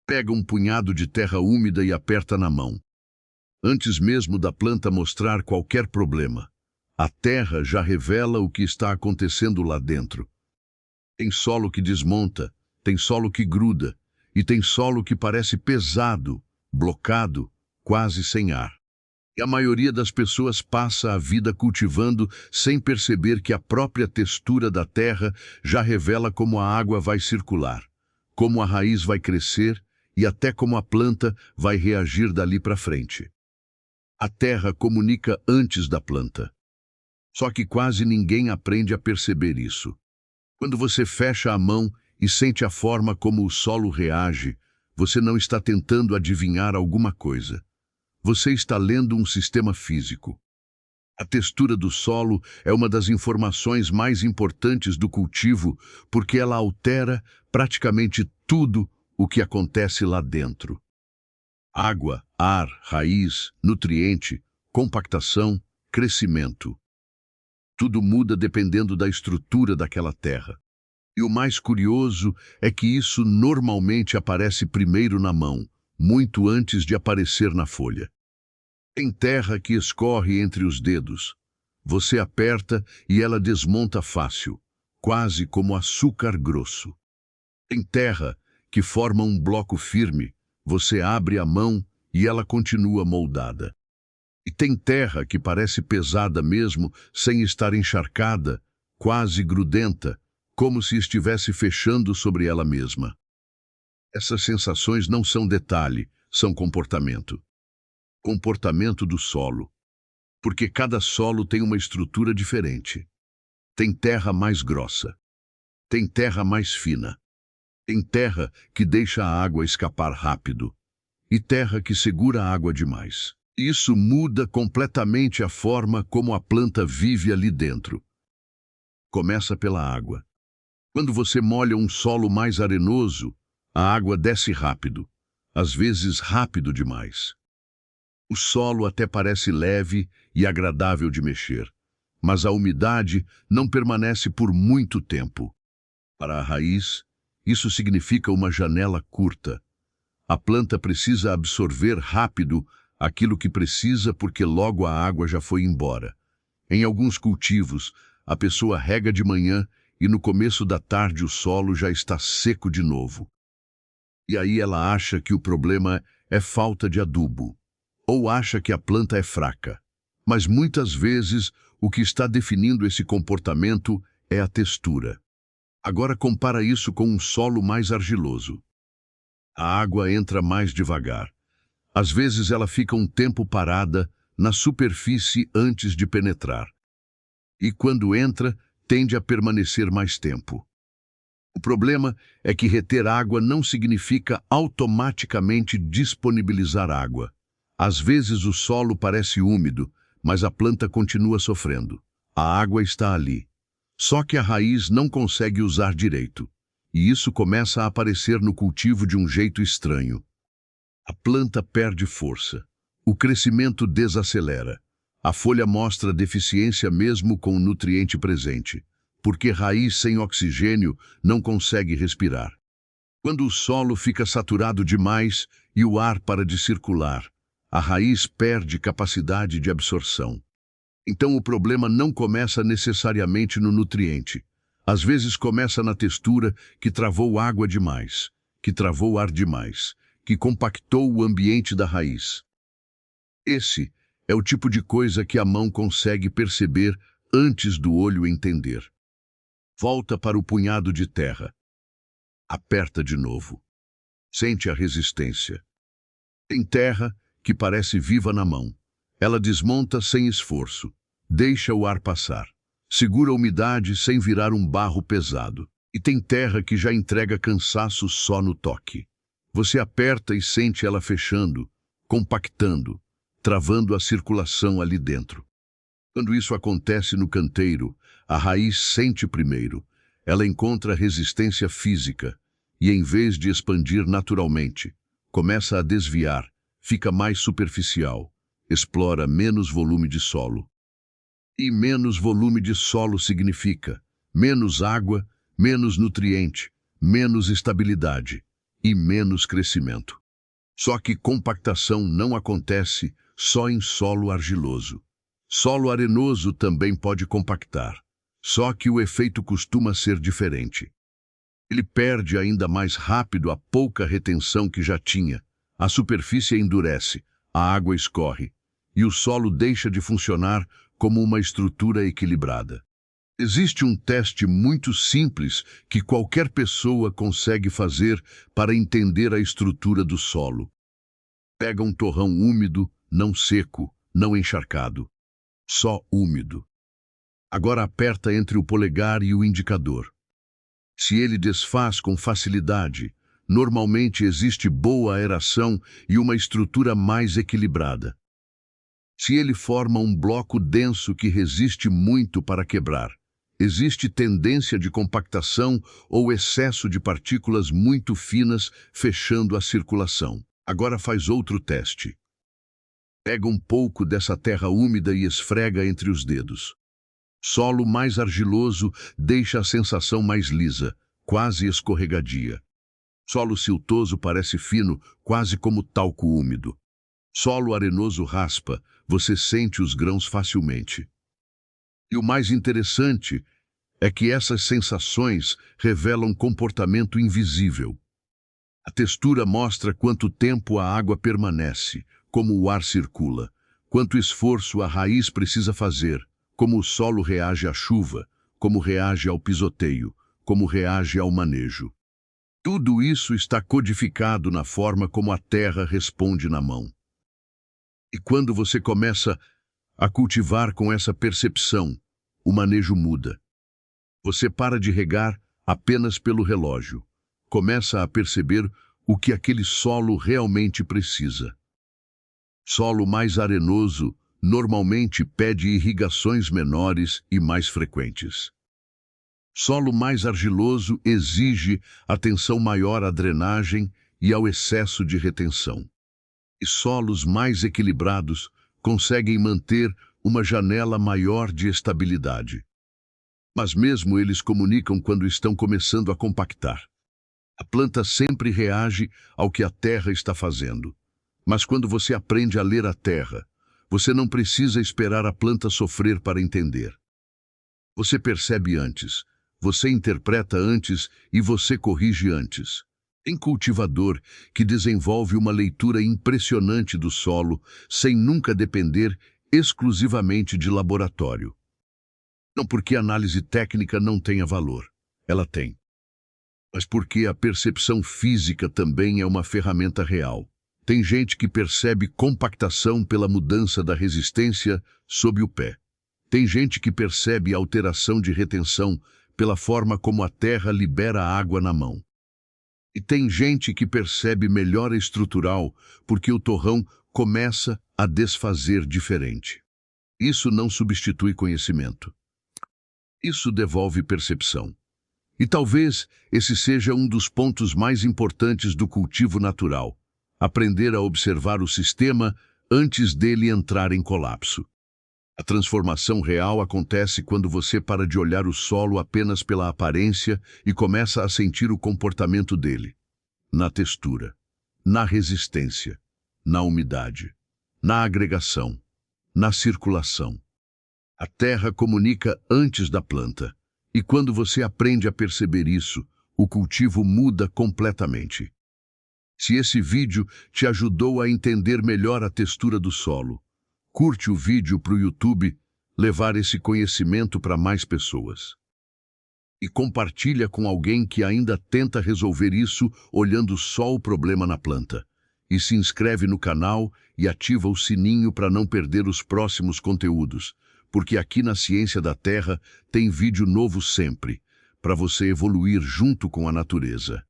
Pega um punhado de terra úmida e aperta na mão. Antes mesmo da planta mostrar qualquer problema, a terra já revela o que está acontecendo lá dentro. Tem solo que desmonta, tem solo que gruda, e tem solo que parece pesado, blocado, quase sem ar. E a maioria das pessoas passa a vida cultivando sem perceber que a própria textura da terra já revela como a água vai circular, como a raiz vai crescer e até como a planta vai reagir dali para frente. A terra comunica antes da planta. Só que quase ninguém aprende a perceber isso. Quando você fecha a mão e sente a forma como o solo reage, você não está tentando adivinhar alguma coisa. Você está lendo um sistema físico. A textura do solo é uma das informações mais importantes do cultivo porque ela altera praticamente tudo o que acontece lá dentro. Água, ar, raiz, nutriente, compactação, crescimento. Tudo muda dependendo da estrutura daquela terra. E o mais curioso é que isso normalmente aparece primeiro na mão, muito antes de aparecer na folha. Tem terra que escorre entre os dedos. Você aperta e ela desmonta fácil, quase como açúcar grosso. Tem terra que forma um bloco firme. Você abre a mão e ela continua moldada. E tem terra que parece pesada mesmo, sem estar encharcada, quase grudenta, como se estivesse fechando sobre ela mesma. Essas sensações não são detalhe, são comportamento. Comportamento do solo. Porque cada solo tem uma estrutura diferente. Tem terra mais grossa. Tem terra mais fina. Tem terra que deixa a água escapar rápido. E terra que segura a água demais. Isso muda completamente a forma como a planta vive ali dentro. Começa pela água. Quando você molha um solo mais arenoso, a água desce rápido, às vezes rápido demais. O solo até parece leve e agradável de mexer, mas a umidade não permanece por muito tempo. Para a raiz, isso significa uma janela curta. A planta precisa absorver rápido aquilo que precisa porque logo a água já foi embora. Em alguns cultivos, a pessoa rega de manhã e no começo da tarde o solo já está seco de novo. E aí ela acha que o problema é falta de adubo, ou acha que a planta é fraca. Mas muitas vezes o que está definindo esse comportamento é a textura. Agora compara isso com um solo mais argiloso. A água entra mais devagar. Às vezes ela fica um tempo parada na superfície antes de penetrar. E quando entra, tende a permanecer mais tempo. O problema é que reter água não significa automaticamente disponibilizar água. Às vezes o solo parece úmido, mas a planta continua sofrendo. A água está ali. Só que a raiz não consegue usar direito. E isso começa a aparecer no cultivo de um jeito estranho. A planta perde força. O crescimento desacelera. A folha mostra deficiência mesmo com o nutriente presente, porque raiz sem oxigênio não consegue respirar. Quando o solo fica saturado demais e o ar para de circular, a raiz perde capacidade de absorção. Então o problema não começa necessariamente no nutriente. Às vezes começa na textura que travou água demais, que travou ar demais, que compactou o ambiente da raiz. Esse é o tipo de coisa que a mão consegue perceber antes do olho entender. Volta para o punhado de terra. Aperta de novo. Sente a resistência. Tem terra que parece viva na mão. Ela desmonta sem esforço. Deixa o ar passar. Segura a umidade sem virar um barro pesado. E tem terra que já entrega cansaço só no toque. Você aperta e sente ela fechando, compactando, travando a circulação ali dentro. Quando isso acontece no canteiro, a raiz sente primeiro. Ela encontra resistência física e, em vez de expandir naturalmente, começa a desviar, fica mais superficial, explora menos volume de solo. E menos volume de solo significa menos água, menos nutriente, menos estabilidade. e menos crescimento. Só que compactação não acontece só em solo argiloso. Solo arenoso também pode compactar, só que o efeito costuma ser diferente. Ele perde ainda mais rápido a pouca retenção que já tinha, a superfície endurece, a água escorre, e o solo deixa de funcionar como uma estrutura equilibrada. Existe um teste muito simples que qualquer pessoa consegue fazer para entender a estrutura do solo. Pega um torrão úmido, não seco, não encharcado, só úmido. Agora aperta entre o polegar e o indicador. Se ele desfaz com facilidade, normalmente existe boa aeração e uma estrutura mais equilibrada. Se ele forma um bloco denso que resiste muito para quebrar, existe tendência de compactação ou excesso de partículas muito finas fechando a circulação. Agora faz outro teste. Pega um pouco dessa terra úmida e esfrega entre os dedos. Solo mais argiloso deixa a sensação mais lisa, quase escorregadia. Solo siltoso parece fino, quase como talco úmido. Solo arenoso raspa, você sente os grãos facilmente. E o mais interessante é que essas sensações revelam comportamento invisível. A textura mostra quanto tempo a água permanece, como o ar circula, quanto esforço a raiz precisa fazer, como o solo reage à chuva, como reage ao pisoteio, como reage ao manejo. Tudo isso está codificado na forma como a terra responde na mão. E quando você começa a cultivar com essa percepção, o manejo muda. Você para de regar apenas pelo relógio. Começa a perceber o que aquele solo realmente precisa. Solo mais arenoso normalmente pede irrigações menores e mais frequentes. Solo mais argiloso exige atenção maior à drenagem e ao excesso de retenção. E solos mais equilibrados conseguem manter uma janela maior de estabilidade. Mas mesmo eles comunicam quando estão começando a compactar. A planta sempre reage ao que a terra está fazendo. Mas quando você aprende a ler a terra, você não precisa esperar a planta sofrer para entender. Você percebe antes, você interpreta antes e você corrige antes. Tem cultivador que desenvolve uma leitura impressionante do solo sem nunca depender exclusivamente de laboratório. Não porque a análise técnica não tenha valor, ela tem. Mas porque a percepção física também é uma ferramenta real. Tem gente que percebe compactação pela mudança da resistência sob o pé. Tem gente que percebe alteração de retenção pela forma como a terra libera a água na mão. E tem gente que percebe melhora estrutural porque o torrão começa a desfazer diferente. Isso não substitui conhecimento. Isso devolve percepção. E talvez esse seja um dos pontos mais importantes do cultivo natural. Aprender a observar o sistema antes dele entrar em colapso. A transformação real acontece quando você para de olhar o solo apenas pela aparência e começa a sentir o comportamento dele. Na textura, na resistência, na umidade, na agregação, na circulação. A terra comunica antes da planta, e quando você aprende a perceber isso, o cultivo muda completamente. Se esse vídeo te ajudou a entender melhor a textura do solo, curte o vídeo para o YouTube levar esse conhecimento para mais pessoas. E compartilha com alguém que ainda tenta resolver isso olhando só o problema na planta. E se inscreve no canal e ativa o sininho para não perder os próximos conteúdos, porque aqui na Ciência da Terra tem vídeo novo sempre, para você evoluir junto com a natureza.